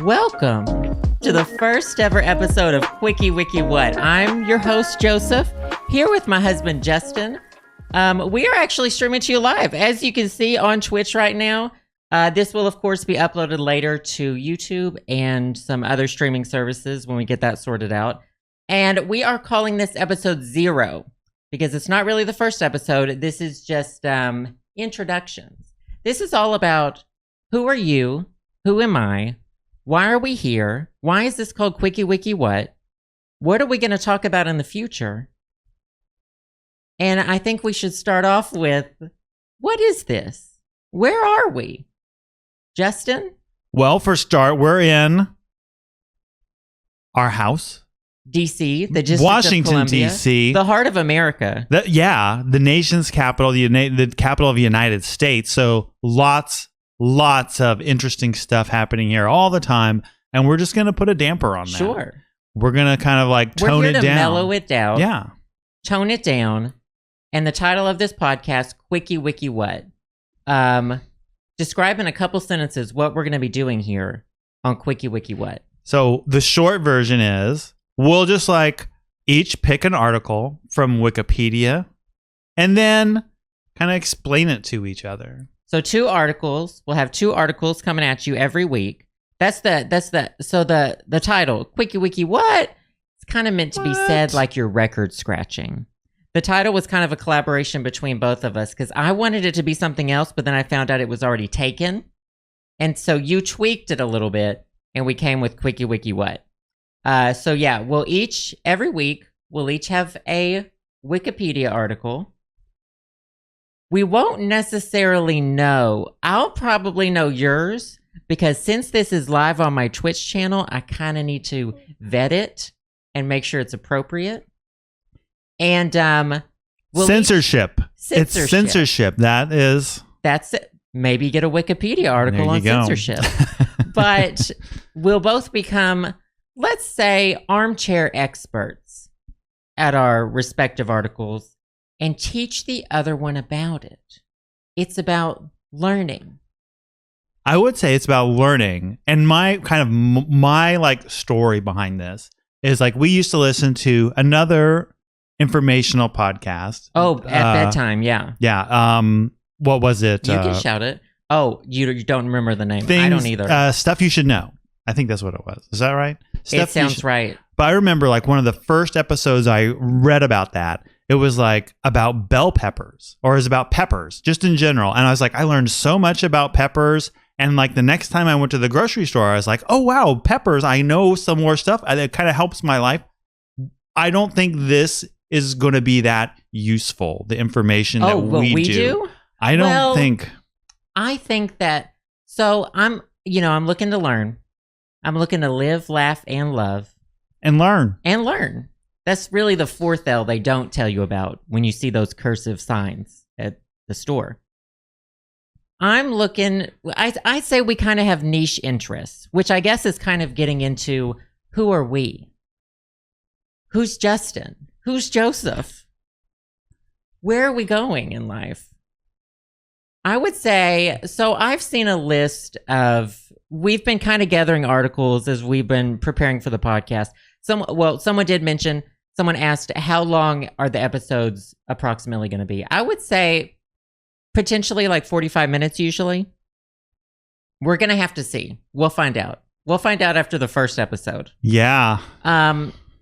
Welcome to the first ever episode of Quickie Wiki What. I'm your host, Joseph, here with my husband, Justin. We are actually streaming to you live, as you can see on Twitch right now. This will, of course, be uploaded later to YouTube and some other streaming services when we get that sorted out. And we are calling this episode 0 because it's not really the first episode. This is just introductions. This is all about who are you? Who am I? Why are we here? Why is this called Quickie Wiki What? What are we going to talk about in the future? And I think we should start off with, what is this? Where are we? Justin? Well, for start, we're in our house. D.C., the District Washington, of Columbia, D.C. The heart of America. The nation's capital, the capital of the United States. So lots of interesting stuff happening here all the time. And we're just going to put a damper on that. Sure. We're going to kind of like tone it down. Mellow it down. Yeah. Tone it down. And the title of this podcast, Quickie Wiki What? Describe in a couple sentences what we're going to be doing here on Quickie Wiki What. So the short version is we'll just like each pick an article from Wikipedia and then kind of explain it to each other. So 2 articles. We'll have 2 articles coming at you every week. So the title, Quickie Wiki What? It's kind of meant to be said like you're record scratching. The title was kind of a collaboration between both of us because I wanted it to be something else, but then I found out it was already taken. And so you tweaked it a little bit and we came with Quickie Wiki What? So yeah, every week, we'll each have a Wikipedia article. We won't necessarily know. I'll probably know yours because since this is live on my Twitch channel, I kind of need to vet it and make sure it's appropriate. And censorship. It's censorship. That's it. Maybe get a Wikipedia article on censorship. But we'll both become, let's say, armchair experts at our respective articles and teach the other one about it. It's about learning. I would say it's about learning. And my like story behind this is like we used to listen to another informational podcast. Oh, at bedtime, yeah. Yeah. What was it? You can shout it. Oh, you don't remember the name. I don't either. Stuff you should know. I think that's what it was. Is that right? It sounds right. But I remember like one of the first episodes I read about that. It was like about bell peppers, or it was about peppers just in general. And I was like, I learned so much about peppers. And like the next time I went to the grocery store, I was like, oh, wow, peppers. I know some more stuff. It kind of helps my life. I don't think this is going to be that useful, the information that we do. I don't think. I think that, so I'm looking to learn. I'm looking to live, laugh, and love. And learn. That's really the 4th L they don't tell you about when you see those cursive signs at the store. I'm looking, I say we kind of have niche interests, which I guess is kind of getting into who are we? Who's Justin? Who's Joseph? Where are we going in life? I would say, so I've seen a list of, we've been kind of gathering articles as we've been preparing for the podcast. Someone did mention, someone asked, how long are the episodes approximately going to be? I would say potentially like 45 minutes usually. We're going to have to see. We'll find out. We'll find out after the first episode. Yeah.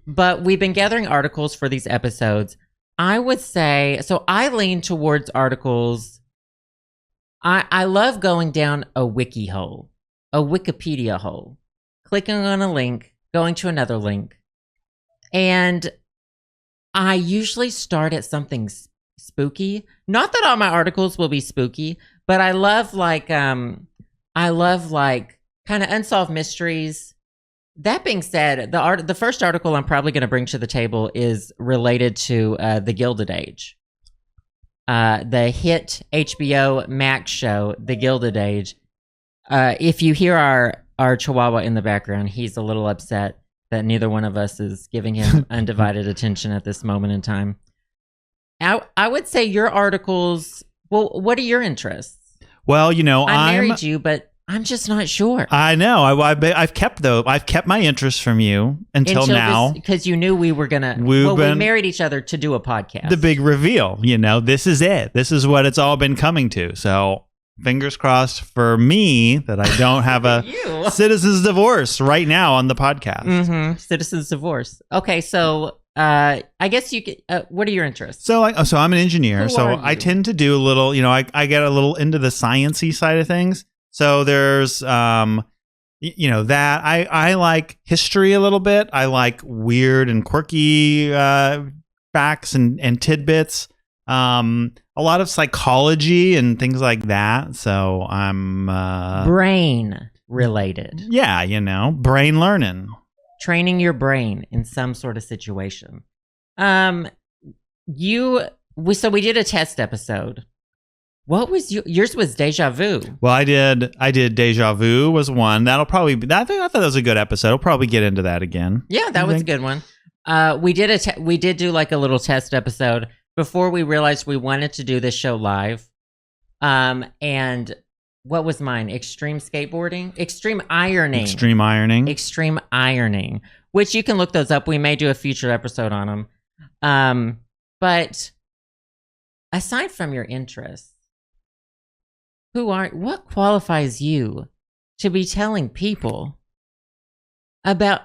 But we've been gathering articles for these episodes. I would say, so I lean towards articles. I love going down a wiki hole, a Wikipedia hole, clicking on a link, going to another link. And I usually start at something spooky. Not that all my articles will be spooky, but I love kind of unsolved mysteries. That being said, the first article I'm probably going to bring to the table is related to the Gilded Age. The hit HBO Max show, The Gilded Age. If you hear our chihuahua in the background, he's a little upset that neither one of us is giving him undivided attention at this moment in time. I would say your articles, well, what are your interests? Well, I married you, but I'm just not sure. I know. I've kept my interest from you until now. Because you knew we were going to... we married each other to do a podcast. The big reveal. This is it. This is what it's all been coming to. So fingers crossed for me that I don't have a citizen's divorce right now on the podcast. Mm-hmm. Citizen's divorce. Okay, so... I guess you could. What are your interests? So I'm an engineer. Who so are you? I tend to do a little. I get a little into the sciencey side of things. So there's that I like history a little bit. I like weird and quirky facts and tidbits. A lot of psychology and things like that. So I'm brain related. Yeah, brain learning. Training your brain in some sort of situation. We did a test episode. What was yours? Was Deja Vu? Well, I did Deja Vu was one. That'll probably be. I thought that was a good episode. I'll probably get into that again. Yeah, that was a good one. We did do like a little test episode before we realized we wanted to do this show live. And what was mine? Extreme skateboarding? Extreme ironing, which you can look those up. We may do a future episode on them. But aside from your interests, what qualifies you to be telling people about,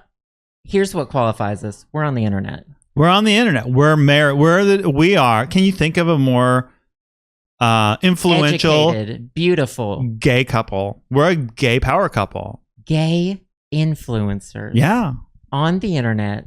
here's what qualifies us. We're on the internet. We're married. We are. Can you think of a more influential, educated, beautiful gay couple? We're a gay power couple. Gay influencers. Yeah. On the internet.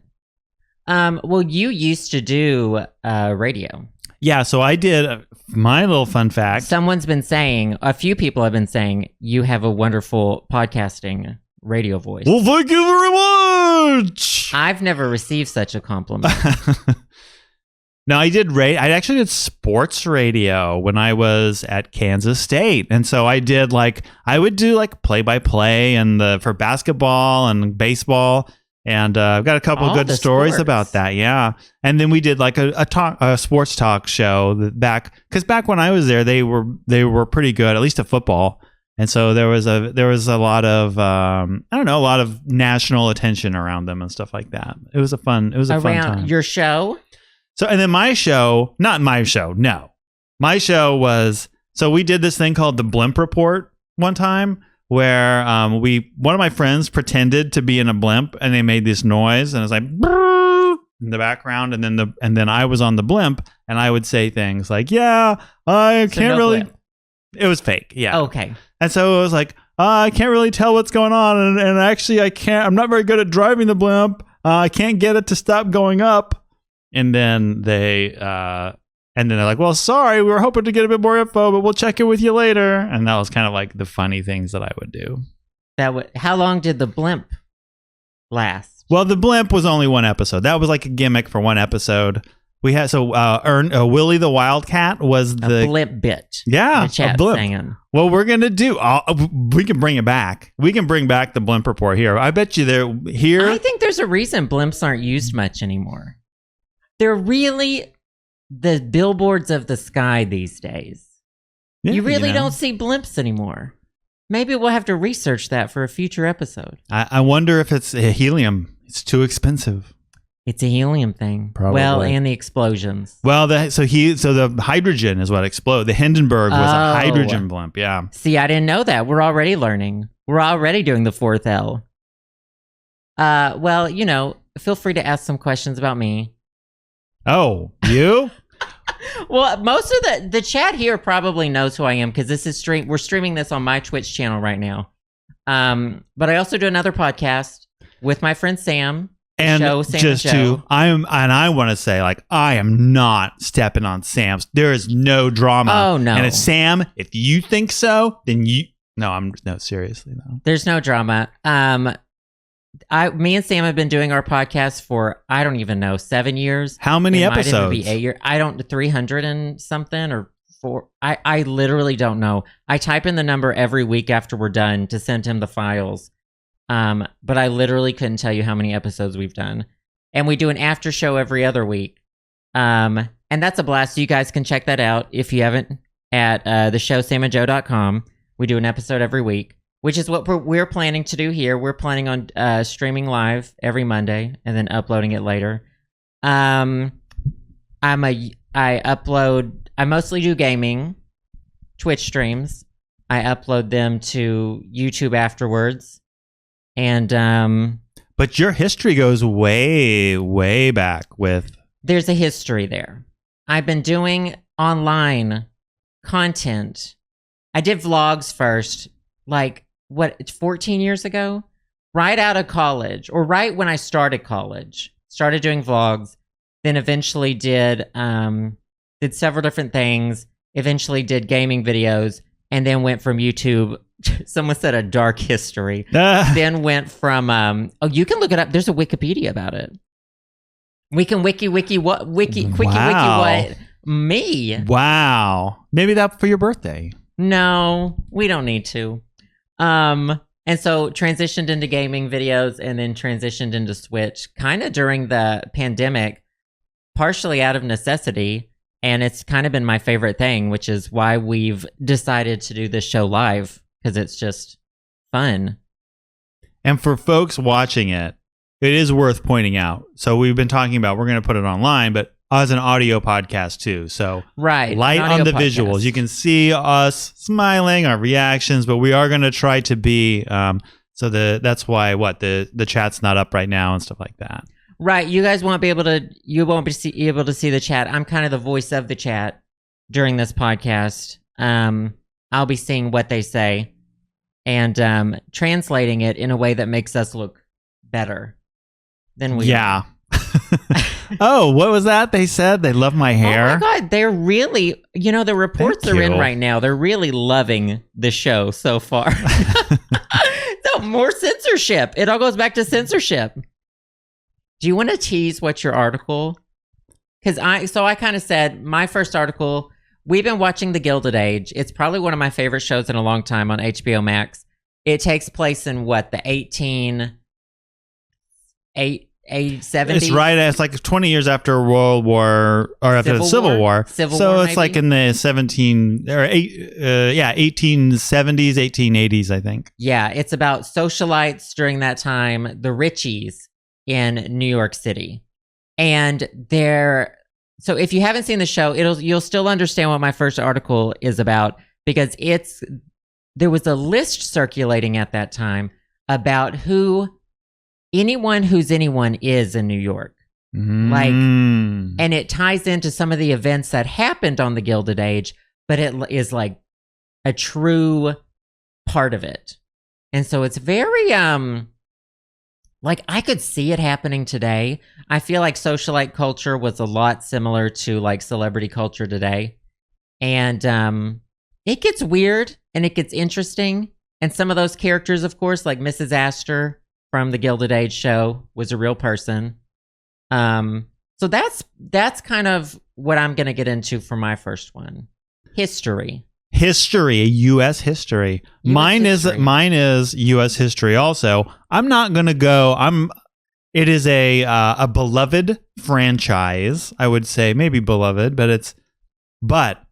Well, you used to do radio. Yeah, so I did. My little fun fact. A few people have been saying you have a wonderful podcasting radio voice. Well, thank you very much. I've never received such a compliment. No, I actually did sports radio when I was at Kansas State. And so I would do play-by-play and for basketball and baseball. And I've got a couple of good stories about that. Yeah. And then we did a sports talk show because back when I was there, they were pretty good, at least at football. And so there was a lot of a lot of national attention around them and stuff like that. It was a fun time. Your show? So, and then my show was, so we did this thing called the Blimp Report one time where one of my friends pretended to be in a blimp and they made this noise and it was like in the background, and then I was on the blimp and I would say things like, yeah, I can't really, blimp. It was fake. Yeah. Okay. And so it was like, I can't really tell what's going on. And actually I'm not very good at driving the blimp. I can't get it to stop going up. And then they're like, well, sorry, we were hoping to get a bit more info, but we'll check in with you later. And that was kind of like the funny things that I would do. How long did the blimp last? Well, the blimp was only one episode. That was like a gimmick for one episode. We had Willie the Wildcat was the blimp bit. Yeah, a blimp. Singing. Well, we're gonna do. We can bring it back. We can bring back the blimp report here. I bet you here. I think there's a reason blimps aren't used much anymore. They're really the billboards of the sky these days. Yeah, you really don't see blimps anymore. Maybe we'll have to research that for a future episode. I wonder if it's helium. It's too expensive. It's a helium thing. Probably. Well, and the explosions. Well, so the hydrogen is what exploded. The Hindenburg was a hydrogen blimp. Yeah. See, I didn't know that. We're already learning. We're already doing the fourth L. Well, feel free to ask some questions about me. Oh, you? Well, most of the chat here probably knows who I am because this is we're streaming this on my Twitch channel right now. But I also do another podcast with my friend Sam. And I want to say, I am not stepping on Sam's. There is no drama. Oh no! And if Sam, if you think so, then seriously, no. There's no drama. Me and Sam have been doing our podcast for, I don't even know, 7 years. How many episodes? Might even be 8 years. 300 and something or 4. I literally don't know. I type in the number every week after we're done to send him the files. But I literally couldn't tell you how many episodes we've done. And we do an after show every other week. And that's a blast. You guys can check that out if you haven't at the show samandjoe.com. We do an episode every week. which is what we're planning to do here. We're planning on streaming live every Monday and then uploading it later. I mostly do gaming, Twitch streams. I upload them to YouTube afterwards. And but your history goes way, way back with... There's a history there. I've been doing online content. I did vlogs first, 14 years ago? Right out of college, or right when I started college. Started doing vlogs, then eventually did several different things, eventually did gaming videos, and then went from YouTube... Someone said a dark history. Then went from you can look it up. There's a Wikipedia about it. We can Quickie Wiki what me. Wow. Maybe that for your birthday. No, we don't need to. And so transitioned into gaming videos and then transitioned into Switch kind of during the pandemic, partially out of necessity. And it's kind of been my favorite thing, which is why we've decided to do this show live. Because it's just fun. And for folks watching it, it is worth pointing out. So we've been talking about we're going to put it online, but as an audio podcast too. So light on the podcast. Visuals. You can see us smiling, our reactions, but we are going to try to be. That's why the chat's not up right now and stuff like that. Right. You guys won't be able to. You won't be able to see the chat. I'm kind of the voice of the chat during this podcast. I'll be seeing what they say and translating it in a way that makes us look better than we Yeah. Oh, what was that? They said they love my hair. Oh my God. They're really, the reports are in right now. They're really loving the show so far. No, more censorship. It all goes back to censorship. Do you want to tease what's your article? Because I kind of said my first article... We've been watching The Gilded Age. It's probably one of my favorite shows in a long time on HBO Max. It takes place in the 70s? It's right. It's like 20 years after World War or after the Civil War. So it's like in the 1870s, 1880s, I think. Yeah, it's about socialites during that time, the Richies in New York City, and they're. So if you haven't seen the show, you'll still understand what my first article is about because there was a list circulating at that time about who anyone who's anyone is in New York. And it ties into some of the events that happened on the Gilded Age, but it is like a true part of it. And so it's very I could see it happening today. I feel like socialite culture was a lot similar to like celebrity culture today. And it gets weird and it gets interesting. And some of those characters, of course, like Mrs. Astor from the Gilded Age show was a real person. So that's kind of what I'm going to get into for my first one. History, U.S. history. Mine is U.S. history also. I'm not going to go. It is a beloved franchise, I would say. Maybe beloved, but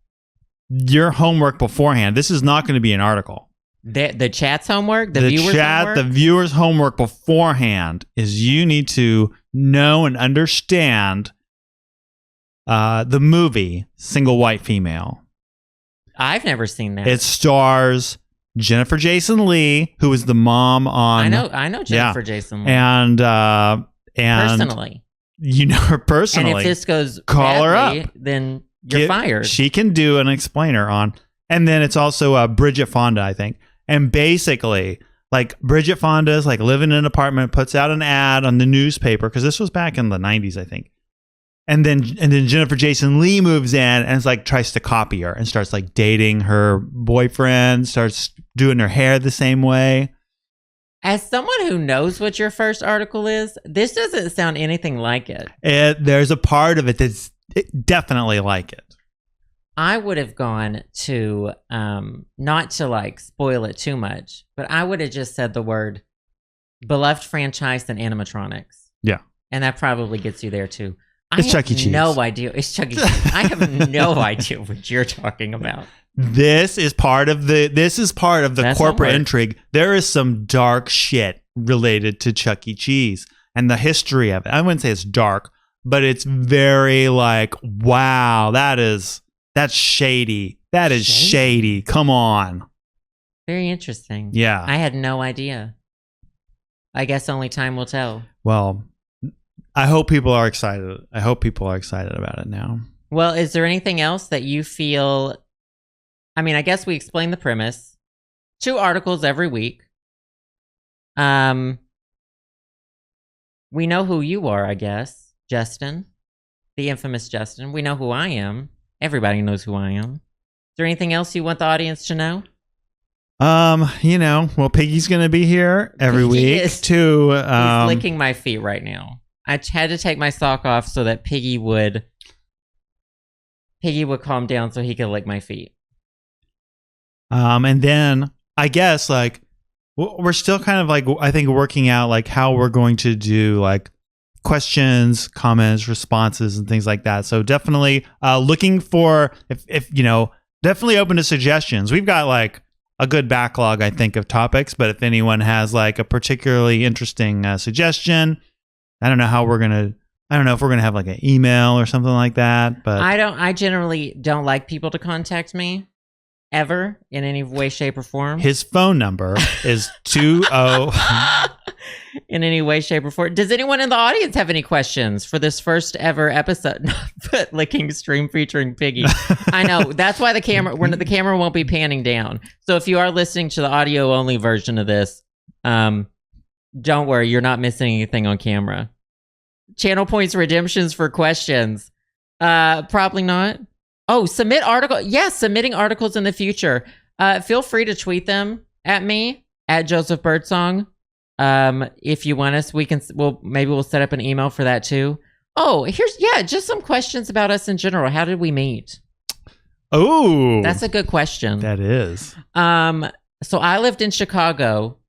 your homework beforehand. This is not going to be an article. The chat's homework? The viewers' homework? The viewers' homework beforehand is you need to know and understand the movie Single White Female. I've never seen that. It stars Jennifer Jason Leigh, who is the mom on... I know Jennifer Jason Leigh. And personally. You know her personally. And if this goes call badly, her up. Then you're fired. She can do an explainer on... And then it's also Bridget Fonda, I think. And basically, like Bridget Fonda's like living in an apartment, puts out an ad on the newspaper, because this was back in the 90s, I think. And then Jennifer Jason Leigh moves in and is like tries to copy her and starts like dating her boyfriend, starts doing her hair the same way. As someone who knows what your first article is, this doesn't sound anything like it. There's a part of it that's definitely like it. I would have gone to, not to like spoil it too much, but I would have just said the word beloved franchise and animatronics. Yeah. And that probably gets you there too. It's Chuck E. Cheese. No idea. It's Chuck E. Cheese. I have no idea what you're talking about. This is part of the That's corporate homework. intrigue. There is some dark shit related to Chuck E. Cheese and the history of it. I wouldn't say it's dark, but it's very like, wow, that's shady. That is shady. Come on. Very interesting. Yeah. I had no idea. I guess only time will tell. Well, I hope people are excited. I hope people are excited about it now. Well, is there anything else that you feel? I mean, I guess we explained the premise. 2 articles every week. We know who you are, I guess. Justin. The infamous Justin. We know who I am. Everybody knows who I am. Is there anything else you want the audience to know? Well, Piggy's gonna be here every Piggy week too. He's licking my feet right now. I had to take my sock off so that Piggy would calm down so he could lick my feet. And then I guess like we're still kind of like, I think, working out like how we're going to do like questions, comments, responses, and things like that. So definitely looking for if definitely open to suggestions. We've got like a good backlog, I think, of topics, but if anyone has like a particularly interesting suggestion, I don't know if we're gonna have like an email or something like that. But I generally don't like people to contact me ever in any way, shape, or form. His phone number is 20 in any way, shape, or form. Does anyone in the audience have any questions for this first ever episode? Foot licking stream featuring Piggy. I know that's why the camera won't be panning down. So if you are listening to the audio only version of this, don't worry, you're not missing anything on camera. Channel points redemptions for questions. Probably not. Oh, submitting articles in the future. Feel free to tweet them at me at Joseph Birdsong. If you want us, we'll set up an email for that too. Oh, just some questions about us in general. How did we meet? Oh, that's a good question. That is. So I lived in Chicago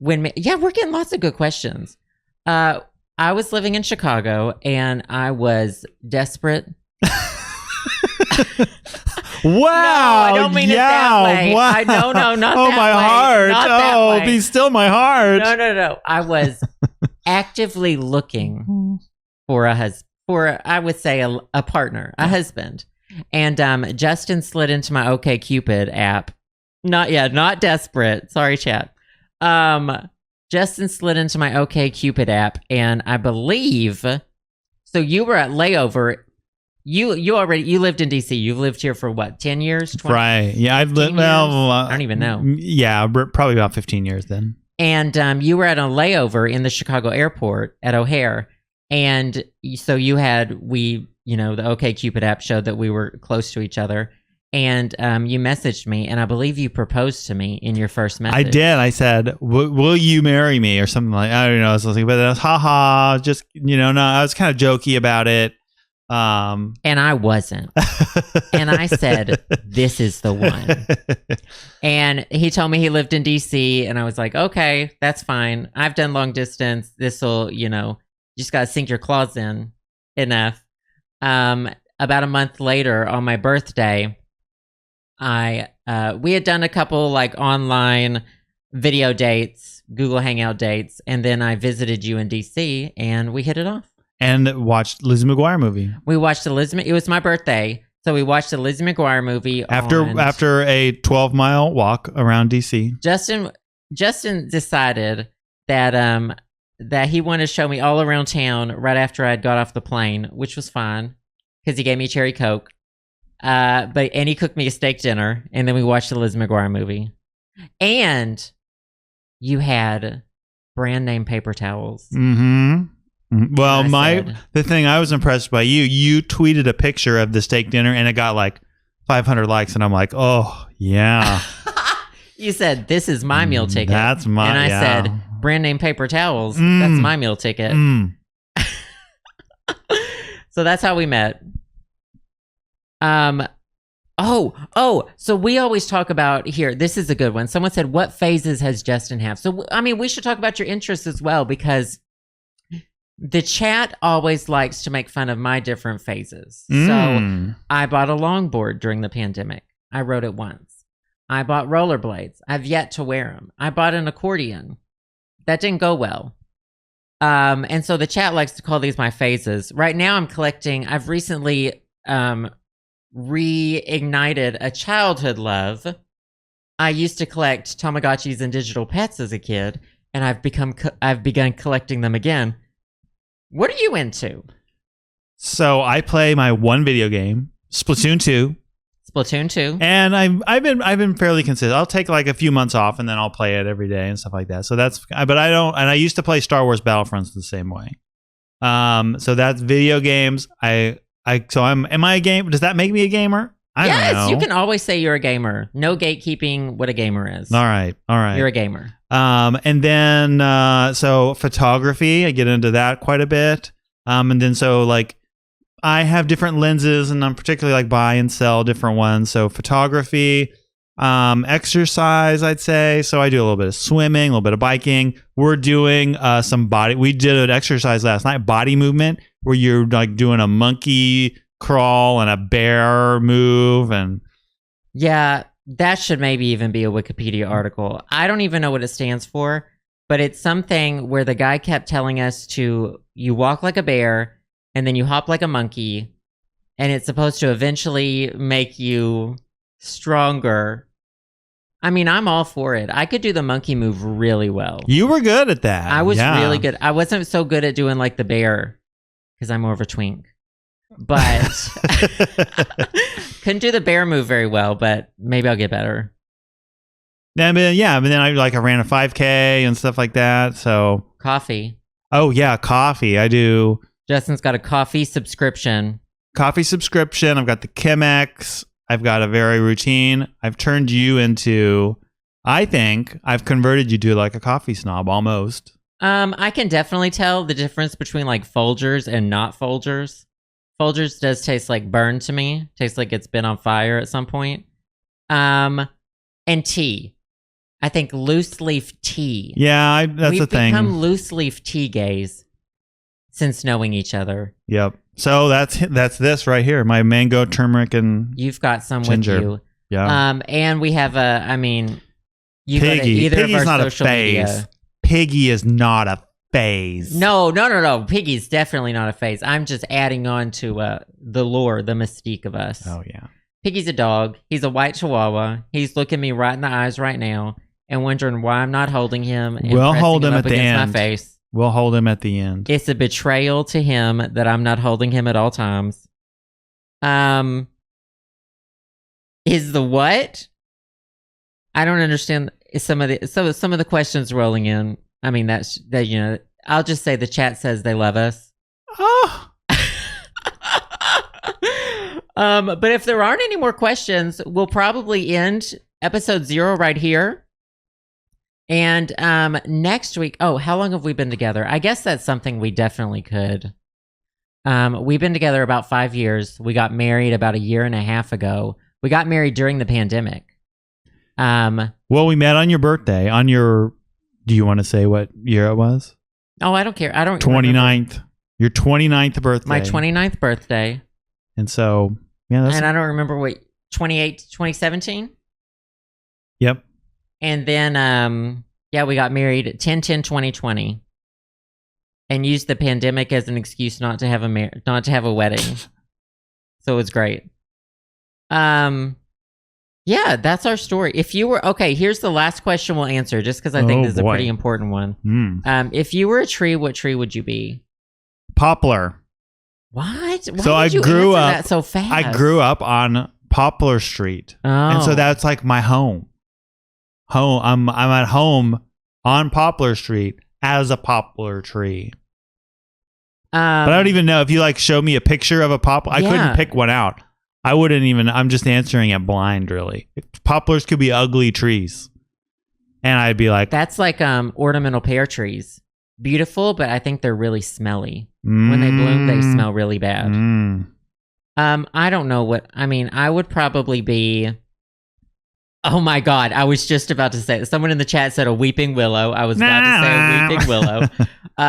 we're getting lots of good questions. I was living in Chicago and I was desperate. Wow! No, I don't mean it that way. Wow. No, not that way. Oh, my heart. Not that way. Be still my heart. No. I was actively looking for I would say a partner, a husband. And Justin slid into my OkCupid app. Not desperate. Sorry, chat. Justin slid into my OkCupid app, and I believe so. You were at layover. You lived in DC. You've lived here for what, 10 years? 20, right. Yeah, I've lived. Well, I don't even know. Yeah, probably about 15 years then. And you were at a layover in the Chicago airport at O'Hare, and so the OkCupid app showed that we were close to each other. And you messaged me, and I believe you proposed to me in your first message. I did. I said, "Will you marry me?" or something like, I don't know. Something, but it was haha. Just no. I was kind of jokey about it. And I wasn't. And I said, "This is the one." And he told me he lived in DC, and I was like, "Okay, that's fine. I've done long distance. This'll, you just gotta sink your claws in enough." About a month later, on my birthday, we had done a couple like online video dates, Google Hangout dates, and then I visited you in DC and we hit it off. And watched Lizzie McGuire movie. We watched it was my birthday, so we watched the Lizzie McGuire movie after a 12-mile walk around DC. Justin decided that he wanted to show me all around town right after I'd got off the plane, which was fine because he gave me cherry Coke. And he cooked me a steak dinner, and then we watched the Liz McGuire movie. And you had brand name paper towels. Mm-hmm. Well, the thing I was impressed by you tweeted a picture of the steak dinner, and it got like 500 likes, and I'm like, oh yeah. You said, "This is my meal ticket." That's my. And I said, "Brand name paper towels. That's my meal ticket." So that's how we met. So we always talk about here. This is a good one. Someone said, "What phases has Justin have?" So, I mean, we should talk about your interests as well, because the chat always likes to make fun of my different phases. So I bought a longboard during the pandemic. I rode it once. I bought rollerblades. I've yet to wear them. I bought an accordion. That didn't go well. And so the chat likes to call these my phases. Right now I'm collecting, I've recently reignited a childhood love. I used to collect Tamagotchis and digital pets as a kid, and I've begun collecting them again. What are you into? So I play my one video game, Splatoon 2. Splatoon 2. And I've been fairly consistent. I'll take like a few months off and then I'll play it every day and stuff like that. So but I don't, and I used to play Star Wars Battlefronts the same way. So that's video games. Am I a game? Does that make me a gamer? I don't know. You can always say you're a gamer. No gatekeeping what a gamer is. All right. You're a gamer. And then, so photography, I get into that quite a bit. And then so like, I have different lenses and I'm particularly like buy and sell different ones. So photography, exercise, I'd say. So I do a little bit of swimming, a little bit of biking. We're doing we did an exercise last night, body movement, where you're like doing a monkey crawl and a bear move. And yeah, that should maybe even be a Wikipedia article. I don't even know what it stands for, but it's something where the guy kept telling us you walk like a bear and then you hop like a monkey, and it's supposed to eventually make you stronger. I mean, I'm all for it. I could do the monkey move really well. You were good at that. I was really good. I wasn't so good at doing like the bear because I'm more of a twink. But couldn't do the bear move very well, but maybe I'll get better. But then I ran a 5K and stuff like that. So coffee. Oh yeah, coffee. I do. Justin's got a coffee subscription. I've got the Chemex. I've got a very routine. I've turned you into, I think I've converted you to like a coffee snob almost. I can definitely tell the difference between like Folgers and not Folgers. Folgers does taste like burn to me. Tastes like it's been on fire at some point. And tea. I think loose leaf tea. Yeah, that's a thing. We've become loose leaf tea gays since knowing each other. Yep. So that's this right here. My mango, turmeric, and you've got some ginger. With you. Yeah. And we have you Piggy. go to either Piggy's of our not social a phase. media. Piggy is not a phase. No. Piggy's definitely not a phase. I'm just adding on to the lore, the mystique of us. Oh yeah. Piggy's a dog. He's a white Chihuahua. He's looking me right in the eyes right now and wondering why I'm not holding him. And we'll hold him up at the against end. My face. We'll hold him at the end. It's a betrayal to him that I'm not holding him at all times. Is the what? I don't understand some of the questions rolling in. I mean, I'll just say the chat says they love us. Oh. But if there aren't any more questions, we'll probably end episode 0 right here. And next week, how long have we been together? I guess that's something we definitely could. We've been together about 5 years. We got married about a year and a half ago. We got married during the pandemic. Well, we met on your birthday. Do you want to say what year it was? Oh, I don't care. I don't 29th. remember. Your 29th birthday. My 29th birthday. And so, yeah. And I don't remember what, 2017? Yep. And then, we got married 10/10/2020, and used the pandemic as an excuse not to have a wedding. So it was great. Yeah, that's our story. If you were here's the last question we'll answer, just because I think this is a pretty important one. If you were a tree, what tree would you be? Poplar. What? Why so did you grew answer up that so fast? I grew up on Poplar Street, and so that's like my home. I'm at home on Poplar Street as a poplar tree. But I don't even know if you show me a picture of a poplar. I couldn't pick one out. I wouldn't even. I'm just answering it blind, really. Poplars could be ugly trees, and I'd be like, that's like ornamental pear trees. Beautiful, but I think they're really smelly. When they bloom, they smell really bad. I don't know what. I mean, I would probably be. Oh my God, I was just about to say, someone in the chat said a weeping willow. I was about to say a weeping willow.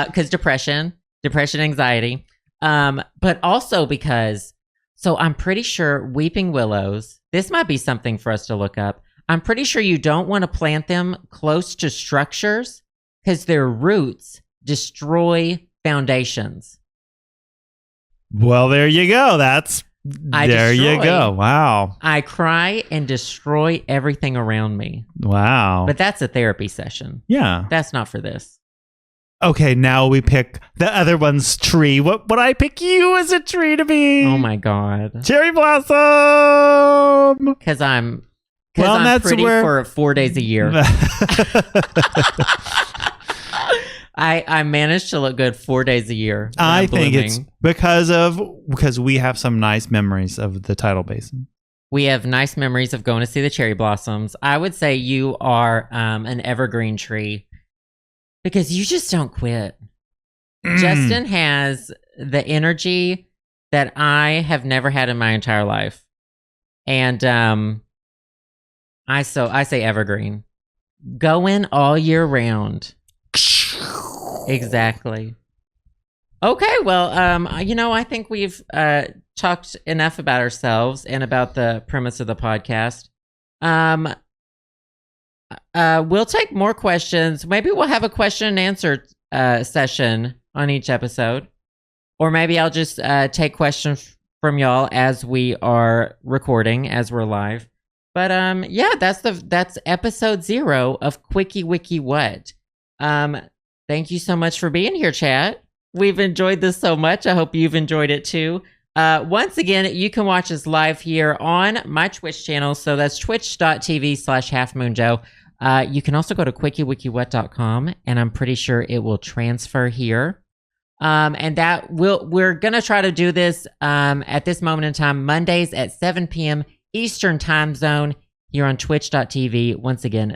Because depression, anxiety. But also because, So I'm pretty sure weeping willows, this might be something for us to look up. I'm pretty sure you don't want to plant them close to structures because their roots destroy foundations. Well, there you go. You go. Wow. I cry and destroy everything around me. Wow. But that's a therapy session. Yeah. That's not for this. Okay, now we pick the other one's tree. What would I pick you as a tree to be? Oh my God. Cherry blossom. Because I'm that's pretty where... for 4 days a year. I managed to look good 4 days a year. I think it's because we have some nice memories of the tidal basin. We have nice memories of going to see the cherry blossoms. I would say you are an evergreen tree because you just don't quit. Justin has the energy that I have never had in my entire life. And I say evergreen. Going all year round. Exactly. Okay, well, I think we've talked enough about ourselves and about the premise of the podcast. We'll take more questions. Maybe we'll have a question and answer session on each episode. Or maybe I'll just take questions from y'all as we are recording, as we're live. But that's episode 0 of Quickie Wiki What. Thank you so much for being here, chat. We've enjoyed this so much. I hope you've enjoyed it too. Once again, you can watch us live here on my Twitch channel. So that's twitch.tv/halfmoonjoe. You can also go to quickiewikibwhat.com and I'm pretty sure it will transfer here. And that we're going to try to do this at this moment in time, Mondays at 7 p.m. Eastern time zone here on twitch.tv. Once again,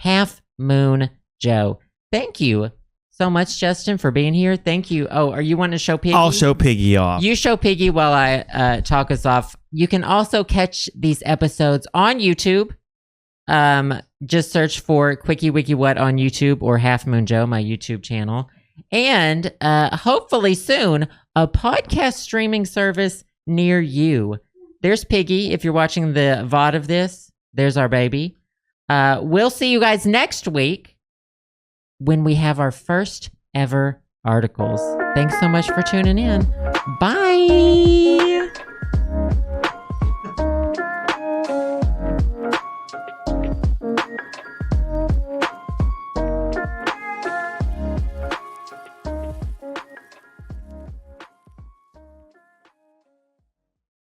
/halfmoonjoe. Thank you so much, Justin, for being here. Thank you. Oh, are you wanting to show Piggy? I'll show Piggy off. You show Piggy while I talk us off. You can also catch these episodes on YouTube. Just search for Quickie Wiki What on YouTube or Half Moon Joe, my YouTube channel. And hopefully soon, a podcast streaming service near you. There's Piggy. If you're watching the VOD of this, there's our baby. We'll see you guys next week when we have our first ever articles. Thanks so much for tuning in. Bye.